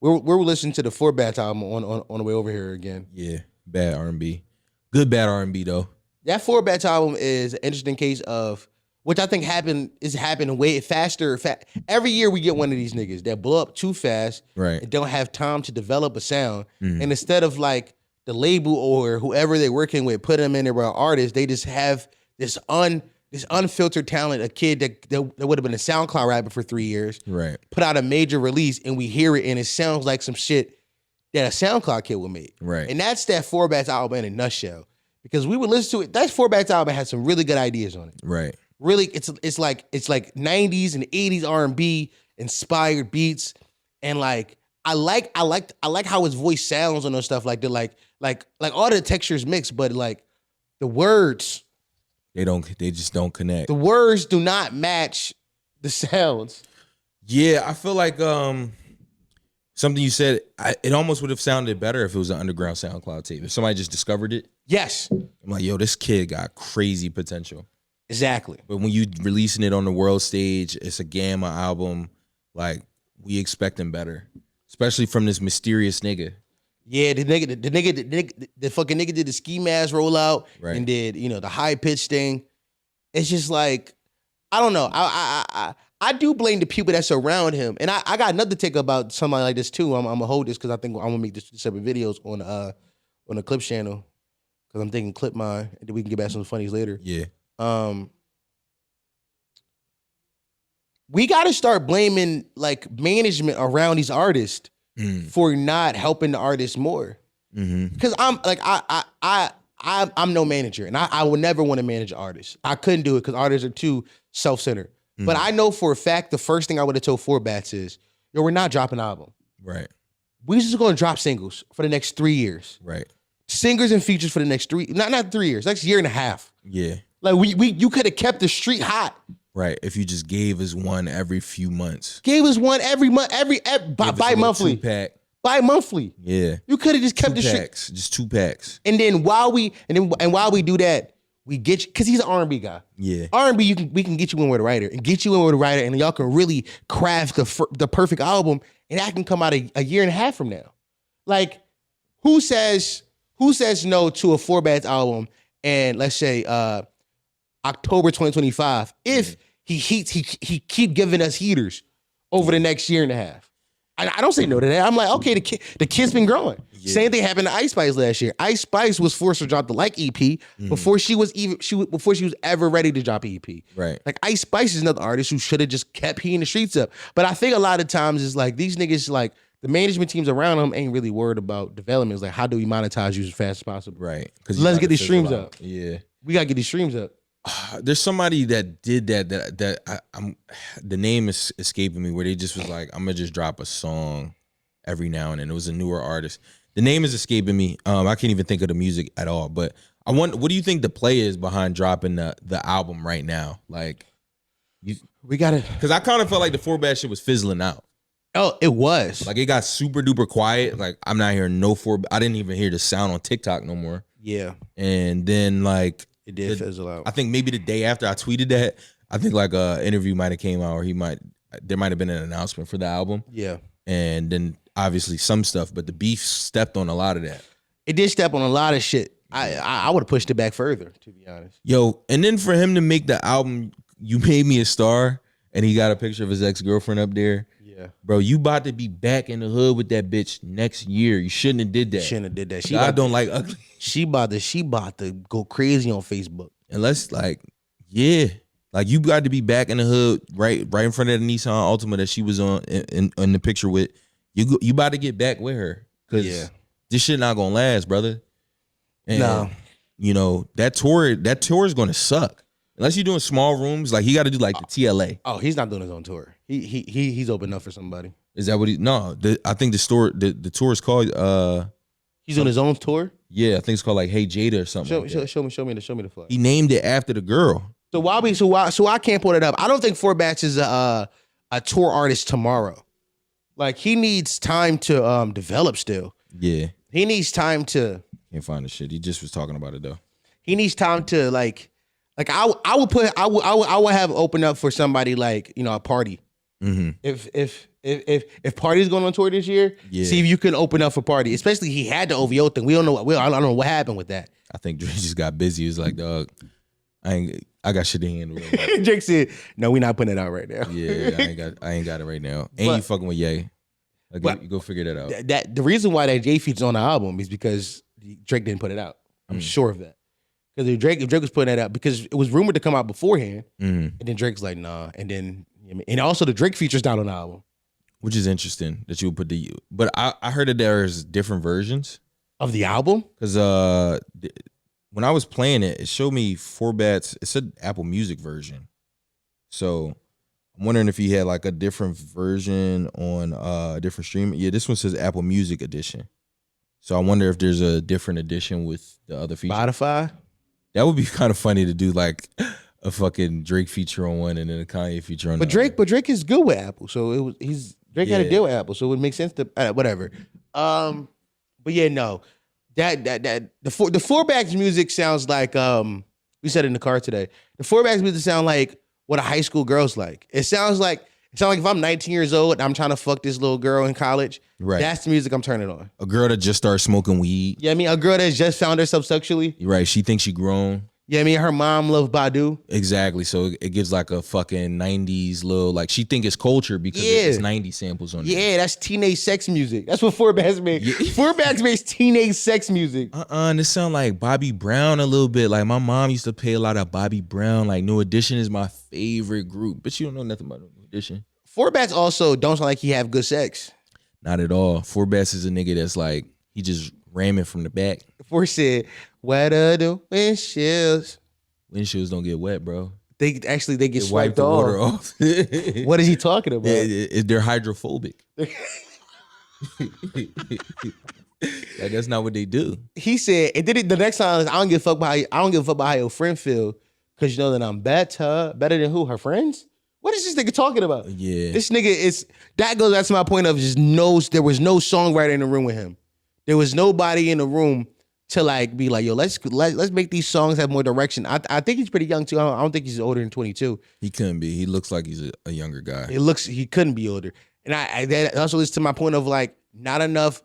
we're listening to the Four Bats album on the way over here again. Yeah, bad R&B. Good bad R&B though. That Four Bats album is an interesting case of which I think happening way faster. Every year we get one of these niggas that blow up too fast Right. and don't have time to develop a sound. And instead of like the label or whoever they're working with put them in there as artists, they just have this unfiltered talent, a kid that would have been a SoundCloud rapper for 3 years, Right. put out a major release and we hear it and it sounds like some shit that a SoundCloud kid would make. Right. And that's that Four Bats album in a nutshell. Because we would listen to it. That Four Bats album has some really good ideas on it. Right. Really, it's like 90s and 80s R&B inspired beats, and like I like how his voice sounds on those stuff. Like like all the textures mix, but like the words, they just don't connect. the words do not match the sounds. Yeah, I feel like something you said, it almost would have sounded better if it was an underground SoundCloud tape. If somebody just discovered it, Yes, I'm like, yo, this kid got crazy potential. exactly. But when you releasing it on the world stage, it's a Gamma album. Like, we expecting better, especially from this mysterious nigga. Yeah, the fucking nigga did the ski mask rollout and did the high pitch thing. It's just like I don't know. I do blame the people that surround him, and I got another take about somebody like this too. I'm gonna hold this because I think I'm gonna make this separate videos on the Clips channel because I'm thinking clip mine and then we can get back to some funnies later. Yeah. We got to start blaming like management around these artists for not helping the artists more. Because I'm like I'm no manager, and I would never want to manage artists. I couldn't do it because artists are too self-centered. But I know for a fact the first thing I would have told Four Bats is, yo, we're not dropping an album. Right. We just going to drop singles for the next 3 years. Right. Singers and features for the next not 3 years, next year and a half. Yeah. Like you could have kept the street hot. Right. If you just gave us one every few months. Gave us one every month, bi-monthly. Two-pack. Bi-monthly. Yeah. You could have just kept the packs, street. just 2 packs. And then while we do that, we get you because he's an R&B guy. Yeah. R&B, we can get you in with a writer and get you in with a writer, and y'all can really craft the perfect album, and that can come out a year and a half from now. Like, who says no to a Four Bats album? And let's say October 2025, if he keep giving us heaters over the next year and a half. I don't say no to that. I'm like, okay, the kid's been growing. Yeah. Same thing happened to Ice Spice last year. Ice Spice was forced to drop the Like EP before she was ever ready to drop an EP. Right. Like Ice Spice is another artist who should have just kept heating the streets up. But I think a lot of times it's like these niggas, like the management teams around them ain't really worried about development. It's like, how do we monetize you as fast as possible? Right. Let's get these streams up. Yeah. We gotta get these streams up. There's somebody that did that I'm the name is escaping me, where they just was like, I'm gonna just drop a song every now and then. It was a newer artist. The name is escaping me. I can't even think of the music at all. But what do you think the play is behind dropping the album right now? Like, we gotta, because I kind of felt like the Four Bad shit was fizzling out. Oh, it was. Like, it got super duper quiet. Like, I'm not hearing I didn't even hear the sound on TikTok no more. Yeah. And then like it did fizzle out. I think maybe the day after I tweeted that, I think like a interview might have came out, or there might have been an announcement for the album. Yeah. And then obviously some stuff, but the beef stepped on a lot of that. It did step on a lot of shit. I would have pushed it back further, to be honest. Yo, and then for him to make the album, You Made Me a Star, and he got a picture of his ex-girlfriend up there. Yeah. Bro, you about to be back in the hood with that bitch next year. You shouldn't have did that. Shouldn't have did that. God don't like ugly. She about to go crazy on Facebook. Unless like, yeah. Like, you got to be back in the hood right in front of the Nissan Altima that she was on in the picture with. You about to get back with her. Cause this shit not gonna last, brother. And you know, that tour is gonna suck. Unless you're doing small rooms, like he got to do like the TLA. Oh, he's not doing his own tour. He's opened up for somebody. Is that what he? No, I think the tour is called. He's on his own tour. Yeah, I think it's called like Hey Jada or something. Show me the flag. He named it after the girl. So I can't pull it up. I don't think Four Bats is a tour artist tomorrow. Like, he needs time to develop still. Yeah, he needs time to. Can't find the shit. He just was talking about it though. He needs time to like I would have opened up for somebody like, you know, a party. Mm-hmm. If If Party's going on tour this year, see if you can open up for Party. Especially he had the OVO thing. I don't know what happened with that. I think Drake just got busy. He was like, dog, I got shit to handle. Drake said, "No, we're not putting it out right now." Yeah, I ain't got it right now. And you fucking with Ye. Like, you go figure that out. That the reason why that Jay feature's on the album is because Drake didn't put it out. I'm sure of that. Because if Drake was putting that out, because it was rumored to come out beforehand, and then Drake's like, nah, and then and also the Drake feature's down on the album, which is interesting that you would put but I heard that there's different versions of the album. Because when I was playing it, it showed me formats. It said Apple Music version, so I'm wondering if he had like a different version on a different stream. Yeah, this one says Apple Music edition. So I wonder if there's a different edition with the other features. Spotify? That would be kind of funny to do like a fucking Drake feature on one and then a Kanye feature on but the other. But Drake is good with Apple. So Drake had a deal with Apple. So it would make sense to whatever. But yeah, no. The Four Bags music sounds like we said it in the car today. The Four Bags music sound like what a high school girl's like. It sounds like if I'm 19 years old and I'm trying to fuck this little girl in college, right? That's the music I'm turning on. A girl that just started smoking weed. Yeah, I mean, a girl that just found herself sexually. Right, she thinks she grown. Yeah, I mean, her mom loves Badu. Exactly, so it gives like a fucking 90s little, like she think it's culture because it's 90s samples on it. Yeah, that's teenage sex music. That's what Four Bags made. Yeah. Four Bags makes teenage sex music. And it sound like Bobby Brown a little bit. Like my mom used to play a lot of Bobby Brown. Like New Edition is my favorite group, but you don't know nothing about New Edition. Four Bags also don't sound like he have good sex. Not at all. Four Bags is a nigga that's like, he just ramming from the back. Four said, wetter the windshields. Windshields don't get wet, bro. They get swiped the water off. What is he talking about? They're hydrophobic. Like, that's not what they do. He said, and then the next time, I don't give a fuck about how your friend feel, because you know that I'm better than who? Her friends? What is this nigga talking about? Yeah. This nigga that goes back to my point of there was no songwriter in the room with him. There was nobody in the room to like be like, yo, let's make these songs have more direction. I think he's pretty young too. I don't think he's older than 22. He couldn't be. He looks like he's a younger guy. He couldn't be older. And that also leads to my point of like not enough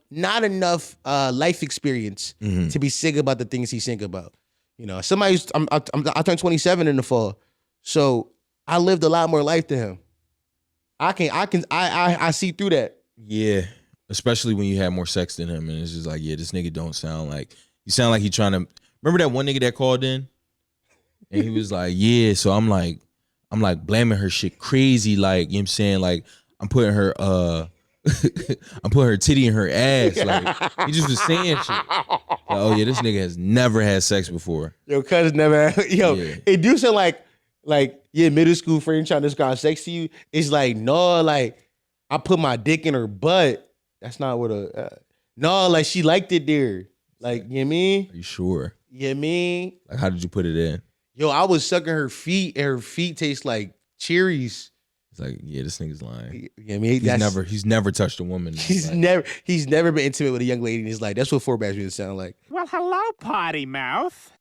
life experience to be sing about the things he sing about. You know, I turned 27 in the fall, so I lived a lot more life than him. I see through that. Yeah, especially when you have more sex than him, and it's just like, yeah, this nigga don't sound like. You sound like he trying to. Remember that one nigga that called in, and he was like, yeah. So I'm like blaming her shit crazy, like, you know what I'm saying, like I'm putting her I'm putting her titty in her ass. Like he just was saying shit. Like, oh yeah, this nigga has never had sex before. Yo, cuz never. It do sound like your middle school friend trying to describe sex to you. It's like, no, like I put my dick in her butt. That's not what no, like she liked it there. Like, you know what I mean? Are you sure? You know what I mean? Like, how did you put it in? Yo, I was sucking her feet, and her feet taste like cherries. It's like, yeah, this nigga's lying. You know what I mean? He's never touched a woman. He's never been intimate with a young lady in his life. That's what Four Bags really sound like. Well, hello, potty mouth.